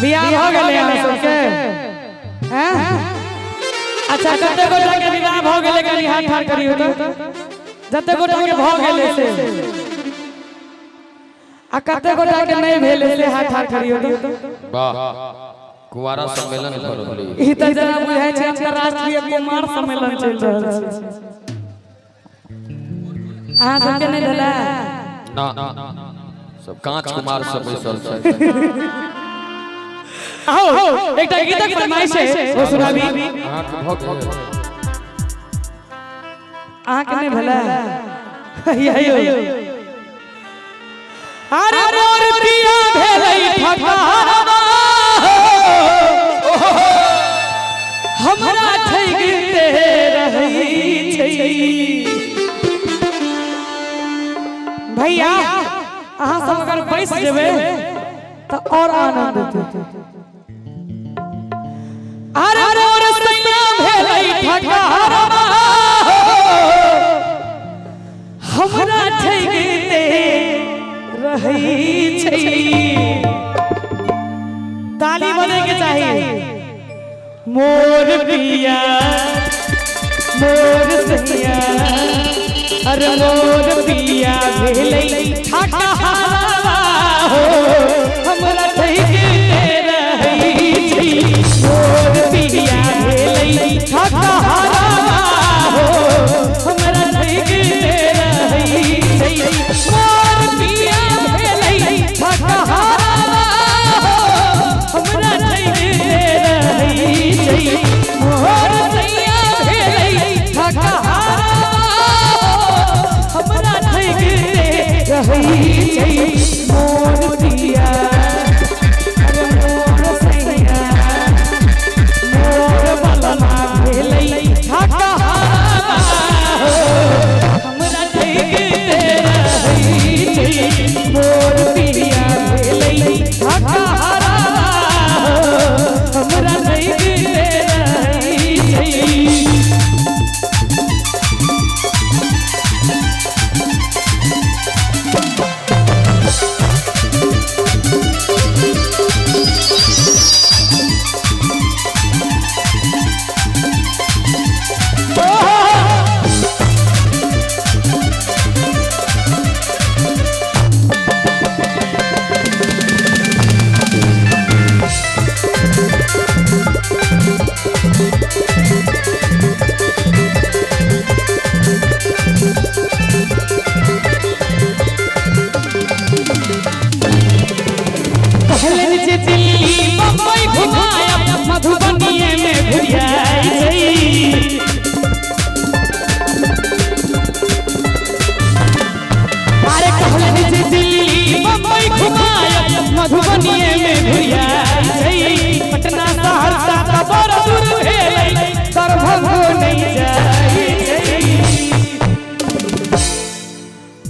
बियाह हो गेले हैं सबके हैं। अच्छा कते गोटा के विवाह हो गेले कनी हाथ ठाड़ करियो तो जते गोटा के भ गेले से आ कते गोटा के नहीं भेले से हाथ ठाड़ करियो तो वाह कुंवारा सम्मेलन करली ई त जरा बुझाय छै अंतरराष्ट्रीय कुमार सम्मेलन चल रहल छै। अहाँ सबके नहीं भेला ना सब कांच कुमार सब बैसल छै। आओ एकटा गीतक फरमाइश है वो सुनाबी। अहाँ के नहीं भेला यही अरे मोर पिया भेलै ठकावा हमरा ठगिते रहै छै। भैया अहाँ सब अगर बैस जेबै तो और आनंद देते। अरे मोर सैया भेलै ठकावा हमरा ठगिते रहै छै। ताली बजे के चाहिए। मोर पिया मोर सैया अरे मोर पिया भेलै ठकावा हमरा ठगिते रहै छै। मोर पिया भेलै ठकावा हमरा ठगिते रहै छै। मोर पिया भेलै ठकावा हमरा ठगिते रहै छै। मोर सैया भेलै ठकावा हमरा ठगिते रहै छै। मोर पिया अरे मोर सैया मोर बलमा भेलै ठकावा हमरा ठगिते रहै छै। मोर पिया भेलै ठकावा हमरा ठगिते रहै छै।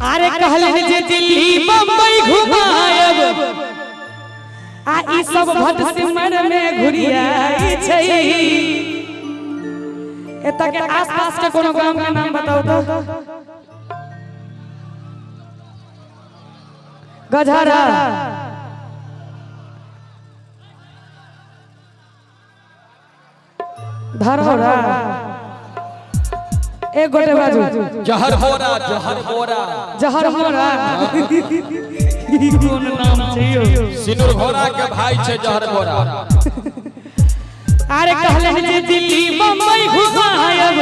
अरे कहलन जे दिल्ली बम्बई घुमायब आ ई सब भटसिमर में घुरियाई छै। एतऽ के आसपास के कोनो गांव का नाम बताओ तो। गजहरा धरौरा एक गोटे बाजू जहर होरा जहर होरा जहर होरा कौन नाम छै यो? सिनुर घोड़ा के भाई छै जहर घोड़ा। अरे कहलन जे दिल्ली बम्बई घुमायब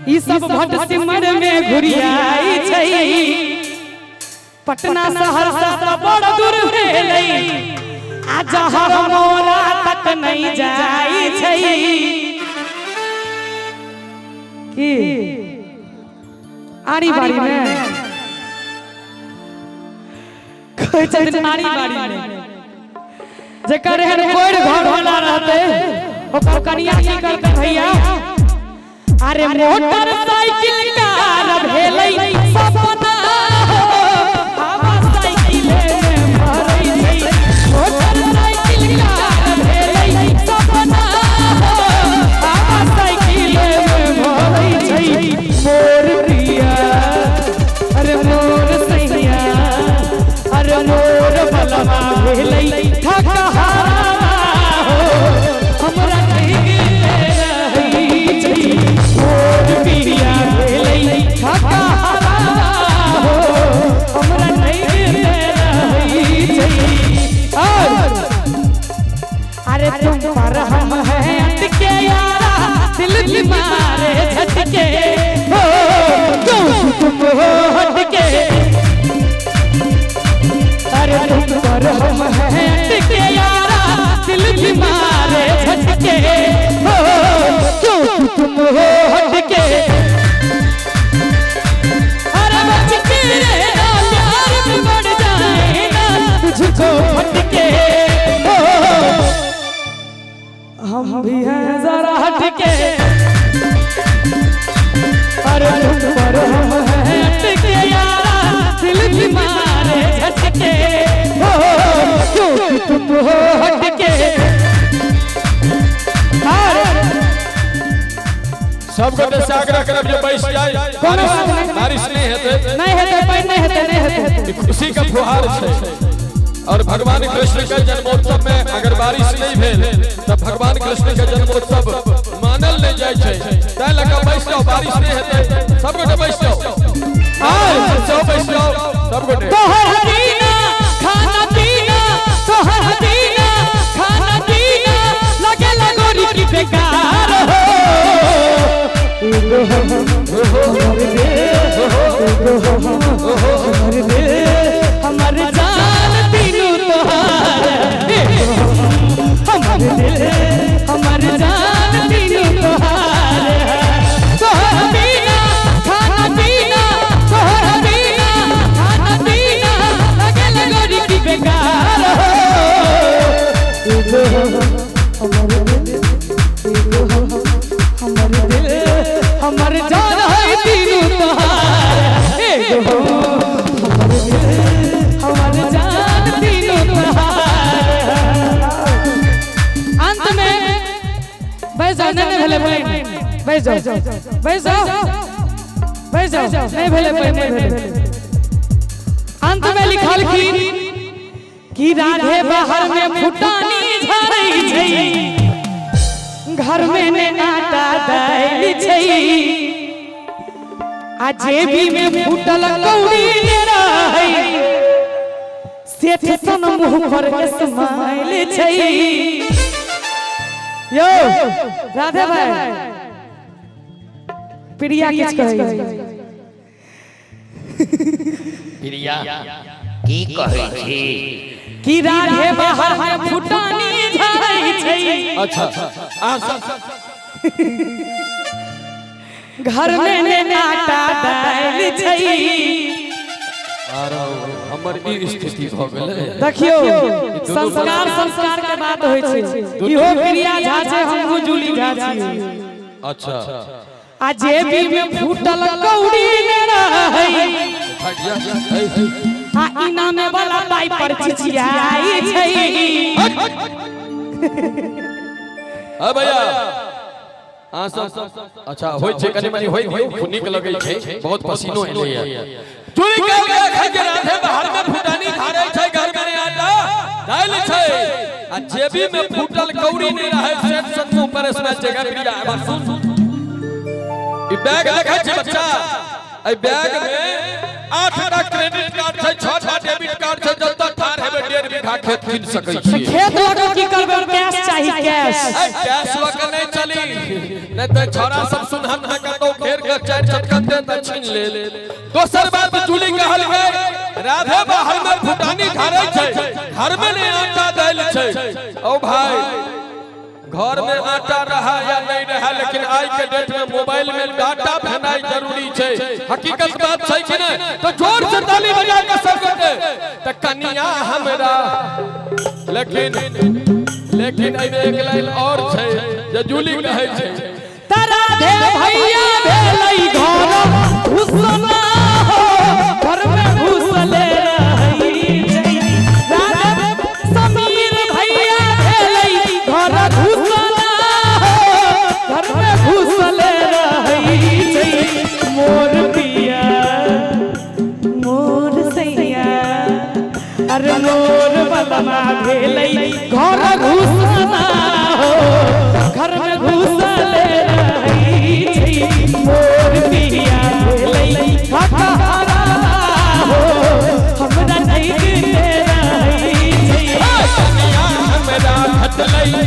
ई सब भटसिमर में घुरियाई छै। पटना शहर से बड़ दूर भेलै आ जहर मोरा तक नहीं जाई छै। की आरी बारी में कोई चल आरी बारी में जेकर एहन कोई घर होला रहते ओकर कनिया की करते भैया। अरे मोटर साइकिल कार भेलै सपना हवा साइकिल में भरै छै। मोटर साइकिल कार भेलै सपना हवा साइकिल में भरै छै। मोर पिया अरे मोर सैया अरे मोर बलमा भेलै ठकावा अरे तुम पर हम हैं अटके यारा दिल भी मारे झटके हो क्यों तुम हो हटके अरे तुम पर हम हैं अटके यारा दिल भी मारे झटके हो क्यों तुम हो हटके अरे बच के रहना प्यार में बढ़ जाए ना तुझको हटके हम भी हैं जरा हटके अरे तुम पर हम हैं हटके यारा दिल भी मारे झटके हो क्यों तुम हो हटके सब गोटे से आग्रह करब जे बैठ जाए बारिश नहीं हेते खुशी का फुहार छै और भगवान कृष्ण के जन्मोत्सव में अगर बारिश नहीं भेल तब भगवान कृष्ण के जन्मोत्सव मानल नहीं जाय छै तै लगा बैठ जाओ बारिश नहीं हेते सब गोटे बैठ जाओ बैठ जाओ सब गोटे तोहर दीना खाना पीना तोहर दीना खाना पीना लगे लगोरी की बेकार हो हमर जान तीनों तोहार हमर जान तीनों तोहार तोहर बिना खाना पीना तोहर बिना खाना पीना लगे लगोरी की बेकार हमर जान है तीनों तोहार हमर जान तीनों तोहार अंत में बैठ जाओ नहीं भेले बैठ जाओ बैठ जाओ बैठ जाओ नहीं भेले अंत में लिखल कि राधे बाहर में फुटानी झरई छै घर में ने आटा दाल छै आ जेबी में फूटल कौड़ी रहै सेठ सन मुंह पर स्माइल छै यो राधे भाई प्रिया किछ कहै प्रिया की कहै छी कि राधे बाहर में फुटानी झरै छै अच्छा घर में ने आटा दाल छै आरो हमर ई स्थिति भ गेलै देखियो संस्कार के बात होय छै इहो प्रिया झा छै हमहु जूली झा छी अच्छा आ जेबी में फूटल कौड़ी ने रहै आ इना में वाला पाई पर चिचियाई छै हां भैया हां सब अच्छा होय छै कनी मनी होय नीक लगै छै बहुत पसीनो एलै चोरी के खाइ के राधे बाहर में फुटानी धारै छै घर में आटा दाल छै आ जेबी में फूटल कौड़ी नहीं रहै सेठ सन्नु पर स्मैच जगह प्रिया अब सुन ई बैग देखै छै बच्चा ए बैग में 8टा क्रेडिट कार्ड छै 6टा डेबिट कार्ड छै जब तक थार हेबे 1.5 बीघा खेत कीन सकै छी खेत लगा की करबे कैश चाहिए कैश कैश लगा नहीं चली नहीं त छोरा सब सुनहन न कतो घेर के चार चटकन दे त छीन ले दोसर बात जूली कहल गई राधे बाहर में फुटानी धारै छै घर में ने आटा दाल छै ओ भाई घर में आटा रहा या नहीं रहा लेकिन आज के डेट में मोबाइल में डाटा भेनाई जरूरी छै हकीकत बात छै कि नहीं तो जोर से ताली बजा के सब गोटे त कनिया हमरा लेकिन एमे एक लाइन और छै जे जूली कहै छै तारा दे भैया भेलै घर घुसना हो घर में घुसले रही छै राधे समीर भैया भेलै घर घुसना हो घर में घुसले रही छै मोर पिया मोर सैया अरे मोर बदमा भेलै घर घुसना हो घर में घुसले रही छै मोर पिया भेलै हकहारा हो हमरा नहीं दे रही छै कनिया हमरा हटलै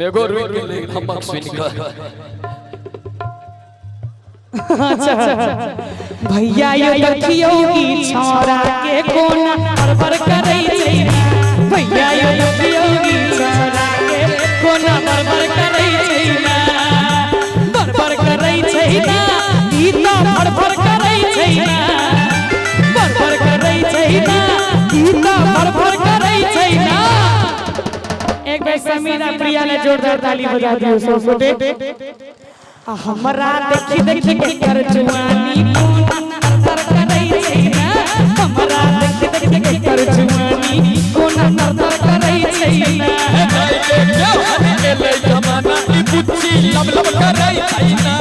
एगो रुक के ले हमक सुन कर अच्छा भैया यो देखियो की छौरा के कोना बरबर करै छै भैया यो देखियो की छौरा के कोना बरबर करै छै ना बरबर करै छै ना ई त बरबर करै छै ना बरबर करै छै ना ई त बरबर करै छै ना। एक बार समीरा प्रिया ने जोरदार ताली बजा दियो सो छोटे। हमरा देखी देखी के कर जुआनी कोना तर करै छै ना हमरा देखी देखी के कर जुआनी कोना तर करै छै ना। दाई के क्या हने ले जमाना ई बुच्ची लब लब करै छै ना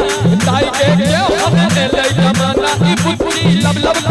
दाई के क्या हने ले जमाना ई बुच्ची लब लब